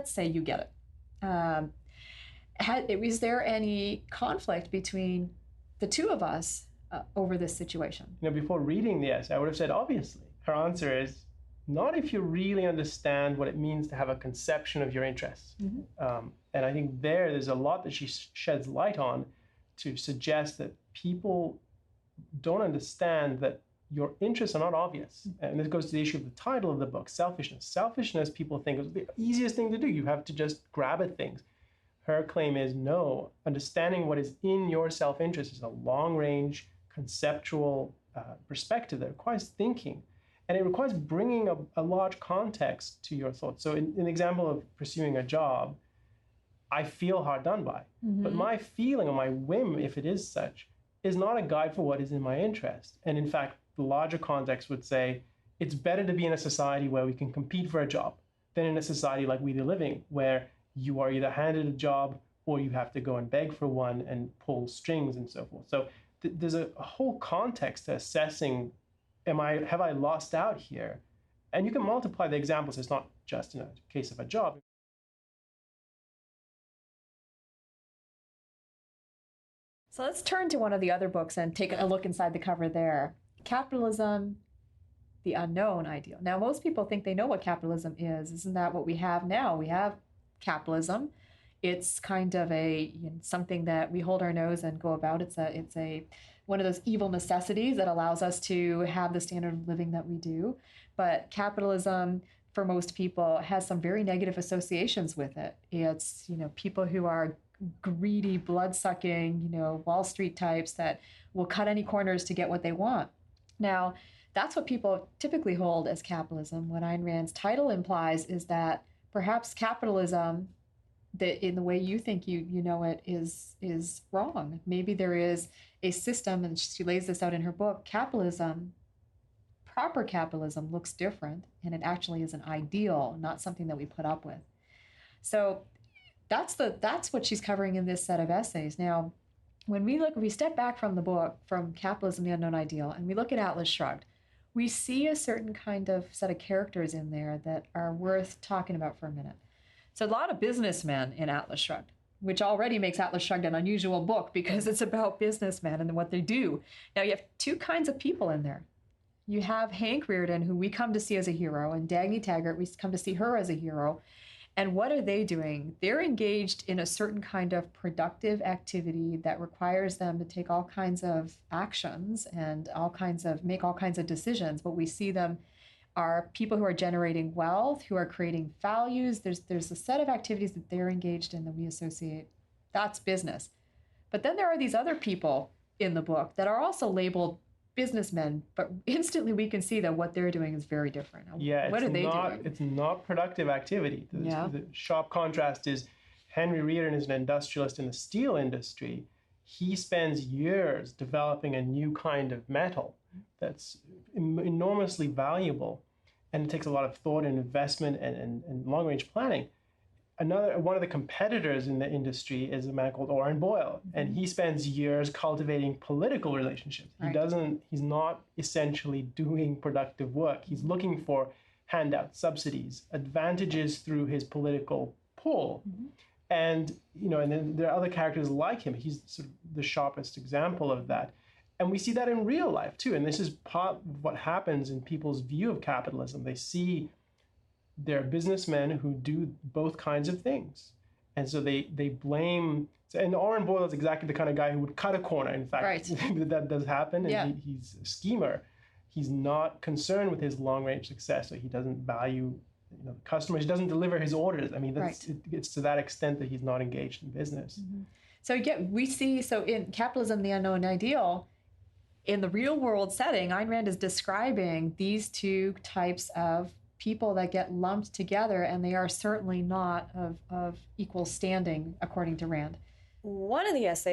let's say you get it. Is there any conflict between the two of us over this situation? Before reading the essay, I would have said, obviously. Her answer is, not if you really understand what it means to have a conception of your interests. Mm-hmm. And I think there's a lot that she sheds light on to suggest that people don't understand that your interests are not obvious. Mm-hmm. And this goes to the issue of the title of the book, selfishness. Selfishness, people think, is the easiest thing to do. You have to just grab at things. Her claim is, no, understanding what is in your self-interest is a long-range conceptual perspective that requires thinking. And it requires bringing a large context to your thoughts. So in the example of pursuing a job, I feel hard done by. Mm-hmm. But my feeling or my whim, if it is such, is not a guide for what is in my interest. And in fact, the larger context would say, it's better to be in a society where we can compete for a job than in a society like we are living, where you are either handed a job or you have to go and beg for one and pull strings and so forth. So there's a whole context to assessing, have I lost out here? And you can multiply the examples. It's not just in a case of a job. So let's turn to one of the other books and take a look inside the cover there. Capitalism, the Unknown Ideal. Now, most people think they know what capitalism is. Isn't that what we have now? We have capitalism. It's kind of something that we hold our nose and go about. It's one of those evil necessities that allows us to have the standard of living that we do. But capitalism, for most people, has some very negative associations with it. It's, people who are greedy, blood-sucking, Wall Street types that will cut any corners to get what they want. Now, that's what people typically hold as capitalism. What Ayn Rand's title implies is that perhaps capitalism, that in the way you think you know it, is wrong. Maybe there is a system, and she lays this out in her book, proper capitalism looks different, and it actually is an ideal, not something that we put up with. So that's what she's covering in this set of essays. Now, when we step back from the book, from Capitalism, the Unknown Ideal, and we look at Atlas Shrugged, we see a certain kind of set of characters in there that are worth talking about for a minute. So a lot of businessmen in Atlas Shrugged, which already makes Atlas Shrugged an unusual book because it's about businessmen and what they do. Now you have two kinds of people in there. You have Hank Rearden, who we come to see as a hero, and Dagny Taggart, we come to see her as a hero. And what are they doing? They're engaged in a certain kind of productive activity that requires them to take all kinds of actions and make all kinds of decisions. What we see them are people who are generating wealth, who are creating values. There's a set of activities that they're engaged in that we associate. That's business. But then there are these other people in the book that are also labeled businessmen, but instantly we can see that what they're doing is very different. Yeah, what are they doing? It's not productive activity. The sharp contrast is Henry Rearden is an industrialist in the steel industry. He spends years developing a new kind of metal that's enormously valuable, and it takes a lot of thought and investment and long-range planning. One of the competitors in the industry is a man called Oren Boyle, and he spends years cultivating political relationships. Right. He's not essentially doing productive work. He's looking for handouts, subsidies, advantages through his political pull. Mm-hmm. And then there are other characters like him. He's sort of the sharpest example of that. And we see that in real life too. And this is part of what happens in people's view of capitalism. They see there are businessmen who do both kinds of things. And so they blame, and Oren Boyle is exactly the kind of guy who would cut a corner. In fact, right. That does happen. Yeah. And he's a schemer. He's not concerned with his long-range success. So he doesn't value customers. He doesn't deliver his orders. I mean, it's to that extent that he's not engaged in business. Mm-hmm. So we see, in Capitalism, the Unknown Ideal, in the real world setting, Ayn Rand is describing these two types of people that get lumped together, and they are certainly not of equal standing, according to Rand. One of the essays